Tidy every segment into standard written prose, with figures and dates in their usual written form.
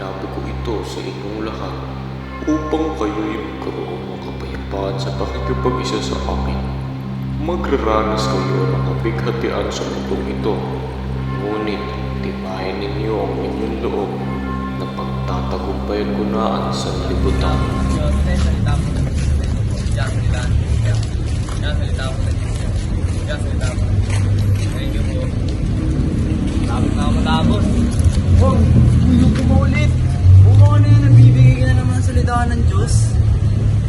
Sinabi ko ito sa inyong lahat upang kayo'y magkaroon ng kapayapaan sa pakikipag-isa sa akin. Magraranas kayo ng kapighatian sa mundong ito, ngunit tibayan ninyo ang inyong loob na pagtatagumpayan ko na ang sanlibutan. Tapos, oh, tulog ko mo ulit. Kung ano yung nabibigay ka na naman ng salita ng Diyos.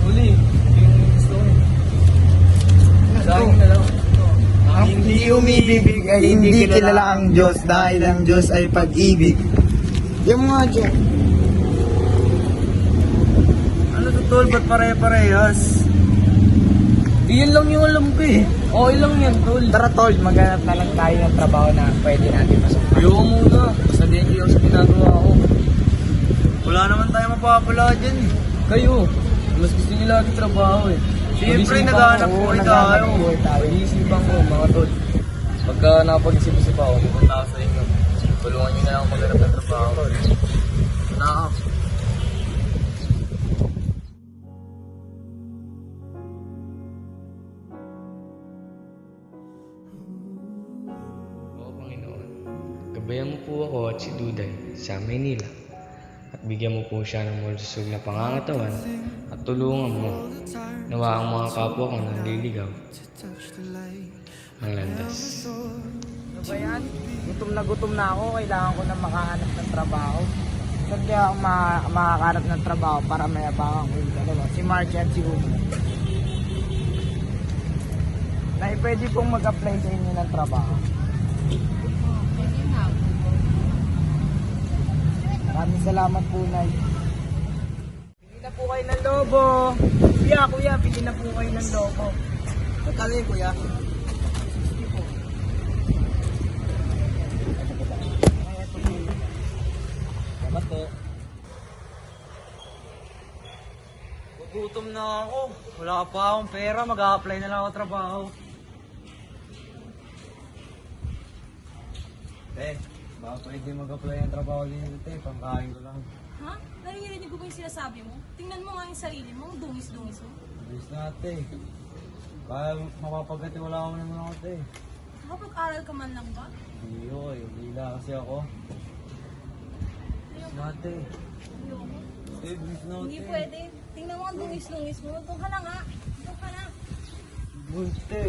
Uli, yung gusto ko. Sabi na lang. Ang hindi umibig ay hindi kilala ang Diyos dahil ang Diyos ay pag-ibig. Yung mga Diyos. Ano to, tol? Ba't pare-parehas? Iyan lang yung alam ko eh. Okay lang yan, tol. Tara tol, maghanap na lang tayo ng trabaho na pwede natin masukan. Ayoko muna. Basta din yung sa ginagawa ko. Wala naman tayo mapapala dyan eh. Kayo, mas gusto niyo lagi trabaho eh. Siyempre, naghahanap po tayo. Pag-iisipan ko, mga tol. Pagka napag-isip-isip ako, pupunta ako sa inyo. Tulungan niyo na lang maghanap ng trabaho. Na ako. Oo, Panginoon, gabayan mo po ako at si Duday sa Maynila at bigyan mo po siya ng malusog na pangangatawan at tulungan mo nawa ang mga kapwa ko naliligaw ng landas. Ano ba yan? Gutom na ako, kailangan ko na makahanap ng trabaho. Saan kaya ako makakahanap ng trabaho para mayabangan ko yung dalawa? Si Margie at si Hugo. Nay, pwede pong mag-apply sa inyo ng trabaho. Maraming salamat po, Nay. Pili na po kayo ng lobo. Kuya, pili na po kayo ng lobo. Magkano yun, kuya? Salamat po. Gugutom na ako. Wala pa akong pera. Mag-a-apply na lang ako trabaho. Baka pwede mag-apply ng trabaho din ito eh. Pangkain ko lang. Ha? Naririnig ko ba yung sinasabi mo? Tingnan mo nga yung sarili mo, ang dungis-dungis mo. Bilis na ate. Kaya mapapagatiwala ako naman ako ate. Nakapag-aral ka man lang ba? Hindi ko eh. Hila kasi ako. Bilis na ate. Ayoko. Bilis na ate. Hindi pwede. Tingnan mo ang dungis-dungis mo. Doon ka na nga. Doon ka na. Bunte.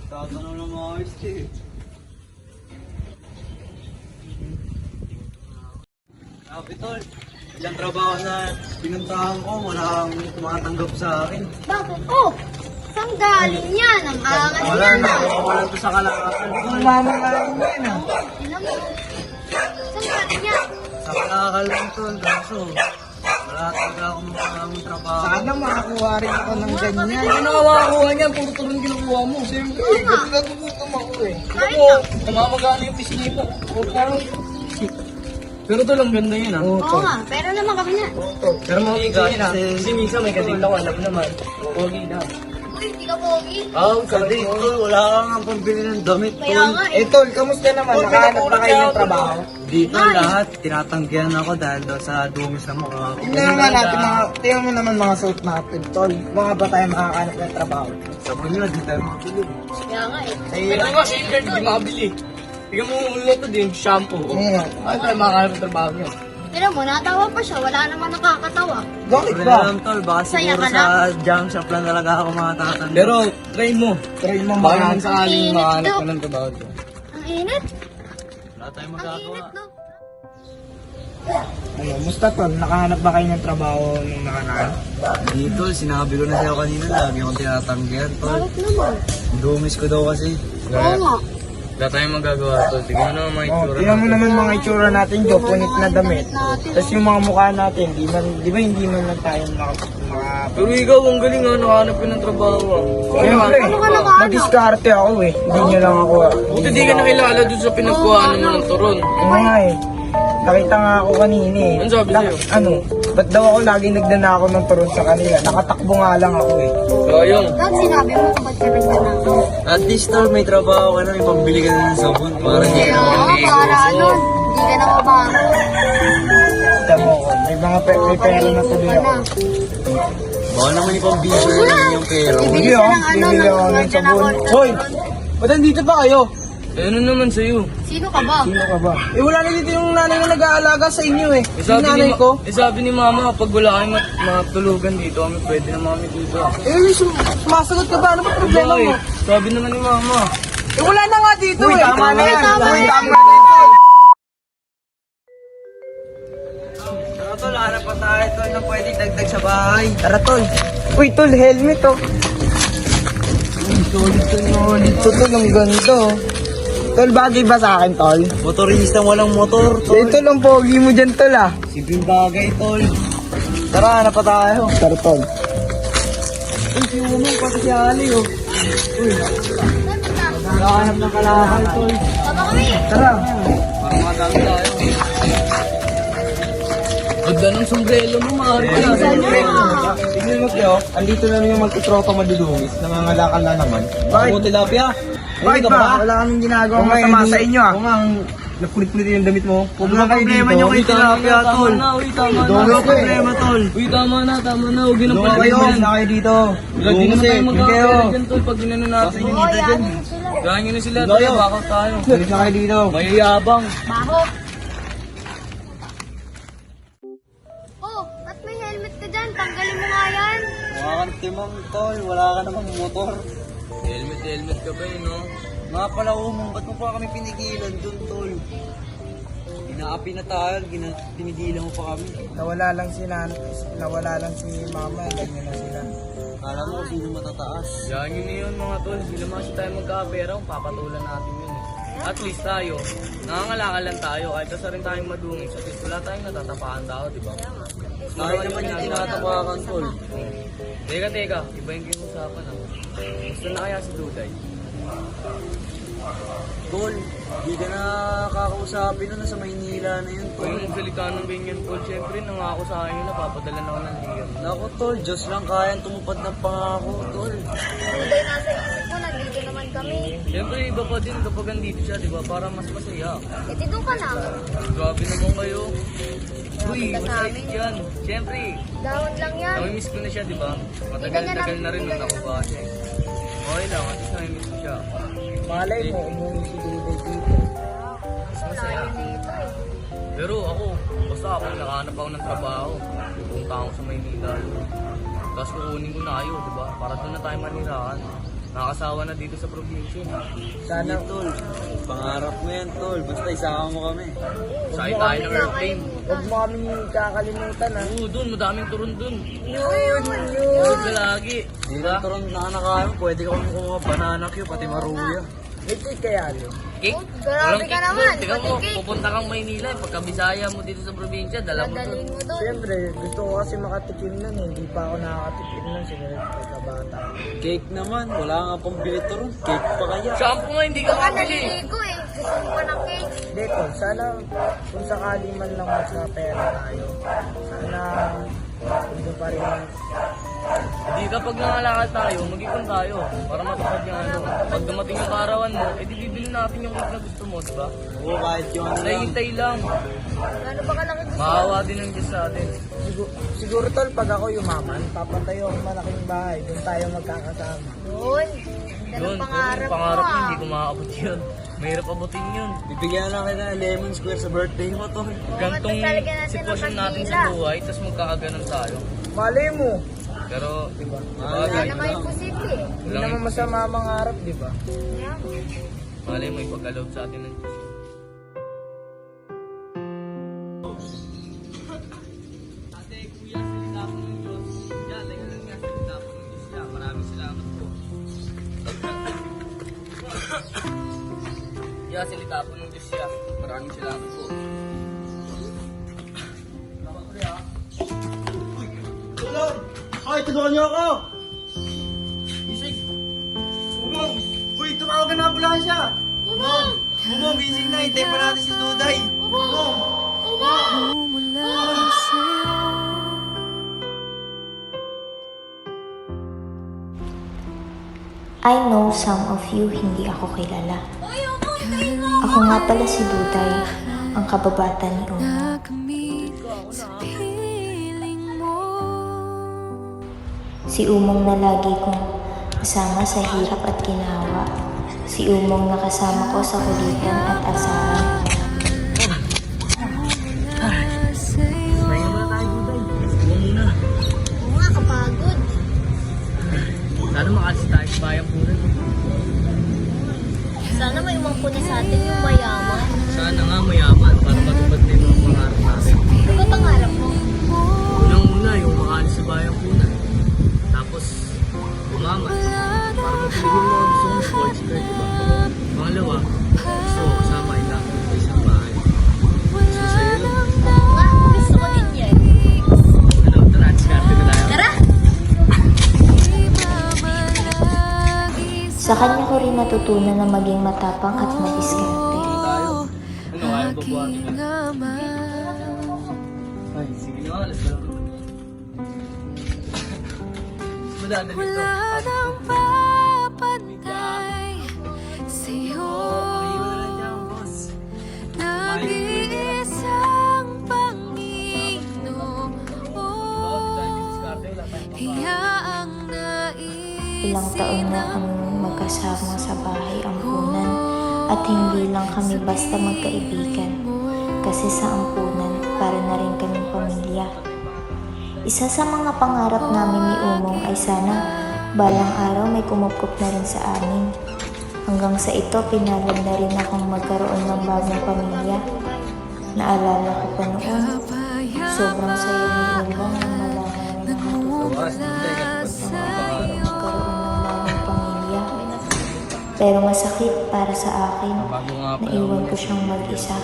Tatanong na mga ayos eh. Kapitol, ilang trabaho na pinuntahan ko, wala kang tumatanggap sa akin. Bakit? Oh! Saan galing yan? Ang angas Wala yan na, ah! wala to sa kalakasan. Hindi ko namamalayan mo yun ah. Tignan mo. Saan galing yan? Sa kalakal lang tol, kaso wala talaga akong makamang trabaho. Sana makakuha rin ako ng ganyan. Ano nakakakuha niyan? Puro turon kinukuha mo. Siyempre, Kasi nagugutom ako eh. ako, namamagana yung pisngi mo. Pero tol, ang ganda yun ah. Oo nga, pero naman kami na. Pero mga yun ah. Kasi minsan may kadila ko, alam naman. Okay na. Uy, hindi ka pogi. Kasi tol, wala kang ang pambili ng damit Kaya tol. nga eh. Eh tol, kamusta naman? Nakahanap na kayo ng trabaho? Dito lahat, tinatanggihan ako dahil daw sa dumis na mukha ko. Tingnan naman natin tingnan mo naman mga suit natin, tol. Mga ba tayo makakahanap ng trabaho? Sabon nyo, di tayo makabili. Kaya nga eh. Pero nga, si Ingrid, di makabili. Tingnan mo ulo to din, shampoo. Ngayon. Ano tayo makakaroon ng trabaho niya? Pero mo, natawa pa siya. Wala naman nakakatawa. Bakit Wala ba? lang tol, baka Saya siguro ka sa junk shop lang talaga ako matatanggap. Pero, try mo. Try mo Baka mga... naman sakaling Init makahanap daw. ka ng trabaho dyan. Ang init. Wala tayong Ang magagawa. init, no? Ano, musta tol? Nakahanap ba kayo ng trabaho nung nakaraan? Di tol, sinabi ko na sa'yo kanina, lagi akong tinatanggihan tol. Bakit naman? Dumis ko daw kasi. Oo nga. Wala tayong magagawa to. Tingnan mo naman mga Oh, itsura tingnan mo natin. naman mga itsura natin, Jo, punit na damit. Tapos yung mga mukha natin, di ba hindi man lang tayo Pero ikaw, ang galing nga, nakahanap ka ng trabaho ah. Siyempre, Ano ka nakahanap? madiskarte ako eh. Hindi nyo lang ako. Buti di ka nakilala dun sa pinagkuhaan mo ng turon. Ano nga eh. Nakita nga ako kanina eh. Ano sabi sa'yo? Ano, ba't daw ako laging nagdanako ng turon sa kanila? Nakatakbo nga lang ako eh. Sayang. Dahil sinabi mo kung ba't ka nagdanakaw. At least tol, may trabaho ka na, may pambili ka na ng sabon. Para hindi Kaya ka nga, para ano, hindi ka na mabangon. may pera na tuloy ako. Baka naman ipang busy naman yung pera. Bibili Sige, siya ng ano, bibili ako ng ng sabon. Hoy! Ba't nandito ba kayo? Eh, ano naman sa'yo? Sino ka ba? Sino ka ba? Eh wala na dito yung nanay na nag-aalaga sa inyo eh. Yung nanay ni, ko. sabi ni mama, pag wala kayong matulugan dito, kami pwede na mami dito. Sumasagot ka ba? Ano ba problema mo? Sabi naman ni mama. Eh wala na nga dito eh. tama na yan. Uy, Uy, tama na yan. Tara tol, hanap pa tayo tol na pwede dagdag sa bahay. Tara tol. Uy tol, helmet oh. Uy, solid tol. Ito tol, ang ganda oh. Tol, bagay ba sa akin tol? Motorista walang motor. Ito lang pogi mo dyan tol ah. Simpleng bagay, tol. Tara, hanap pa tayo. Tara tol. Uy, si Umo, pati si Ali oh. Uy, nakahanap ng kalahal tol. Baba kami. Tara. Parang madami tayo. Ganda ng sombrero mo, maaari ka. Tignan mo kayo, andito na yung magtutropa madudungis. Nangangalakal na naman. Bakit? Ako, tilapia. Bakit ba? Wala kaming ginagawang masama sa inyo ah. Kung ang nakulit-kulit yung damit mo, kung mga problema nyo kay tilapia tol. Uy, tama na. Doon ang problema tol. Uy, tama na. Huwag yun ang Doon kayo, yan. na kayo dito. Hindi na tayo kayo. magkakapera dyan, tol. Pag ginano natin yung Oo, dito dyan. yaman sila. Gaya nyo na sila, tol. Bakaw tayo. Alis na kayo dito. Mayayabang. Baho. Oh, ba't may helmet ka dyan? Tanggalin mo nga yan. Wala ka timang, tol. Wala ka namang motor. Helmet ka ba yun, no? Nga pala, ba't mo pa kami pinigilan dun, tol? Inaapi na tayo, pinigilan mo pa kami. Nawala lang si mama, ganyan na sila. Kala mo kung sino matataas. Yan yun na yun, mga tol. Hindi naman kasi tayo magkapera kung papatulan natin yun. At least tayo, nangangalakal lang tayo. Kahit asa rin tayong madungis. At least wala tayong natatapakan tao, di ba? Kahit naman yung tinatapakan, tol. Teka. Iba yung kinusapan, ha? Gusto na kaya si Duday? Tol, di ka na kakausapin na nasa Maynila na yun, tol. Yung salita ng ganyan, tol, syempre nangako sa akin yun na papadala na ako ng liyan. Naku, tol, Diyos lang kayang tumupad ng pangako, tol. Tuloy nasa isip ko, nandito naman kami. Syempre, iba pa din kapag andito siya, di ba? Para mas masaya. Eh, doon ka na. Grabe naman kayo. Uy, Ka sa masaya amin. yan. Syempre, Dahon lang yan. namimiss ko na siya, di ba? Matagal-tagal na rin nung nakuha siya. Okay lang, at least namimiss ko siya. Malay mo, umuwi si Duday dito. Masaya. Dito eh. Pero ako, basta ako nakahanap ako ng trabaho. Pupunta ako sa Maynila. Tapos kukunin ko na kayo, di ba? Para doon na tayo manirahan. Nakakasawa na dito sa probinsya. Sana, tol. Pangarap mo yan, tol. Basta isama mo kami. Sakay mo tayo kami- ng airplane. huwag mo kami kakalimutan ha. Oo, doon. Madaming turon doon. Yun. Huwag ka lagi. Di ba? Turon na nakakain. Pwede ka kami kumuha banana cue, pati maruya. May cake kaya yun. Cake? Grabe Walang ka cake naman, doon. Tingnan mo, pati cake. pupunta kang Maynila. Pagka Bisaya mo dito sa probinsya, dala mo doon. Dadalhin mo doon. Siyempre, gusto ko kasi makatikim nun eh. Hindi pa ako nakakatikim nun. Sinunod ko sa bata. Cake naman. Wala nga pang bilito ron. Cake pa kaya. Shampoo nga, hindi ka Baka makabili. naliligo eh. Gusto mo pa ng cake. Dito, sana kung sakali man lang mas na pera tayo. Sana hindi pa rin. Hindi kapag nangalakal tayo, mag-ipon tayo. Para matupad yung ano. Pag dumating yung karawan mo, edi bibili natin yung cake na gusto mo, diba? Oo, kahit yung ano lang. Nahihintay lang. Ano ba kalaki gusto mo? Maawa din ang Diyos sa atin. Siguro tol, pag ako yumaman, papatayo ang malaking bahay. Doon tayo magkakasama. Yun. Ganda Yun, ng pangarap mo pangarap yun, ah. hindi ko makakabot yun. Mahirap abutin yun. Bibigyan lang kita ng lemon square sa birthday mo to. Gantong talagyan natin ng sitwasyon natin sa kandila. buhay, tapos magkakaganon tayo. Malay mo. Pero, diba? Wala naman imposible eh. Hindi naman masama ang mangarap, di ba? Yeah. Malay mo, ipagkaloob sa atin ng Diyos. Ate, kuya, salita po ng Diyos. Yan, like lang nga, salita po ng Diyos niya. Maraming salamat po. Yan, salita po ng Diyos niya. Maraming salamat po. Tulong! Ay, tulungan niyo ako! Isig! Bumong! Uy, tumawag ka na ambulansya! Bumong! Bumong, gising na! Hintay pa natin si Duday! Bumong! Bumong! I know some of you hindi ako kilala. Ako nga pala si Duday, ang kababata ni Una. Si Umong na lagi kong kasama sa hirap at ginawa. Si Umong na kasama ko sa kulitan at asaran. Pahinga muna tayo, Duday. Huwag muna. Oo nga, kapagod. Sana makalis tayo sa bayan po rin. Sana may umangko na sa atin yung mayaman. Sana nga mayaman para matupad na yung mga pangarap natin. Ano ba pangarap mo? Unang-una yung makalis sa bayan po na. Tapos, umaman. Para mapili yung mga gusto kong sports car, diba? Pangalawa, gusto ko kasama ila sa isang bahay. Gusto sa'yo yun. Oo nga, gusto ko din yan. Ano, tara, diskarte na tayo. Tara! Sa kanya ko rin natutunan na maging matapang at madiskarte. Tayo. Ano, kaya babuhatin ka? Ay, sige na nga, let's go. Madadali ito. Ilang taon na kami magkasama sa bahay ampunan at hindi lang kami basta magkaibigan. Kasi sa ampunan, para na rin kaming pamilya. Isa sa mga pangarap namin ni Umong ay sana balang araw may kumupkup na rin sa amin. Hanggang sa ito, pinalad na rin akong magkaroon ng bagong pamilya. Naalala ko pa noon, sobrang saya ni Umong nang malaman na Bukas, hindi ka tapos ng mga pangarap. magkaroon ng bagong pamilya. Pero masakit para sa akin, Bago nga pala. naiwan ko siyang mag-isa.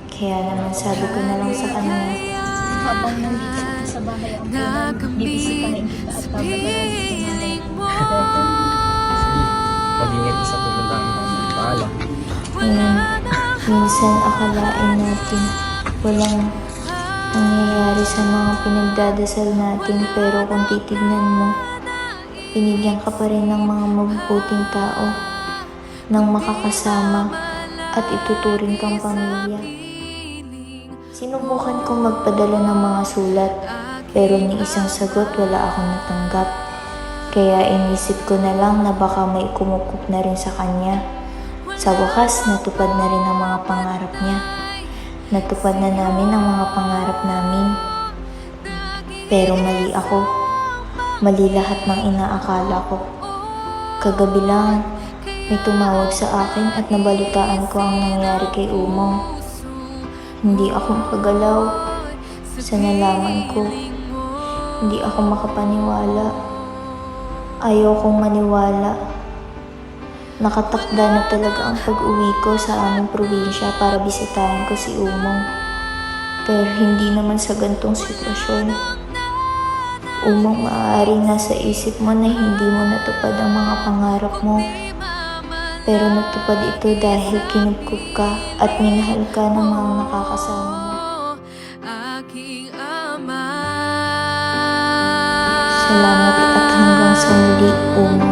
Kaya naman sabi ko na lang sa kanya, Habang nandito ka sa bahay ang punan, bibisitahin kita at babalaran kita na Sige, pag-ingat ka sa pupunta mo. Paalam. minsan akalain natin walang nangyayari sa mga pinagdadasal natin, pero kung titignan mo, binigyan ka pa rin ng mga mabubuting tao ng makakasama at ituturing kang pamilya. Sinubukan kong magpadala ng mga sulat, pero ni isang sagot wala akong natanggap. Kaya inisip ko na lang na baka may kumukop na rin sa kanya. Sa wakas, natupad na rin ang mga pangarap niya. Natupad na namin ang mga pangarap namin. Pero mali ako. Mali lahat ng inaakala ko. Kagabi lang, may tumawag sa akin at nabalitaan ko ang nangyari kay Umong. Hindi ako makagalaw sa nalaman ko. Hindi ako makapaniwala. Ayaw kong maniwala. Nakatakda na talaga ang pag-uwi ko sa aming probinsya para bisitahin ko si Umong. Pero hindi naman sa gantong sitwasyon. Umong, maaari nasa isip mo na hindi mo natupad ang mga pangarap mo. Pero natupad ito dahil kinupkup ka at minahal ka ng mga nakakasama mo. Salamat at hanggang sa muli, Umong.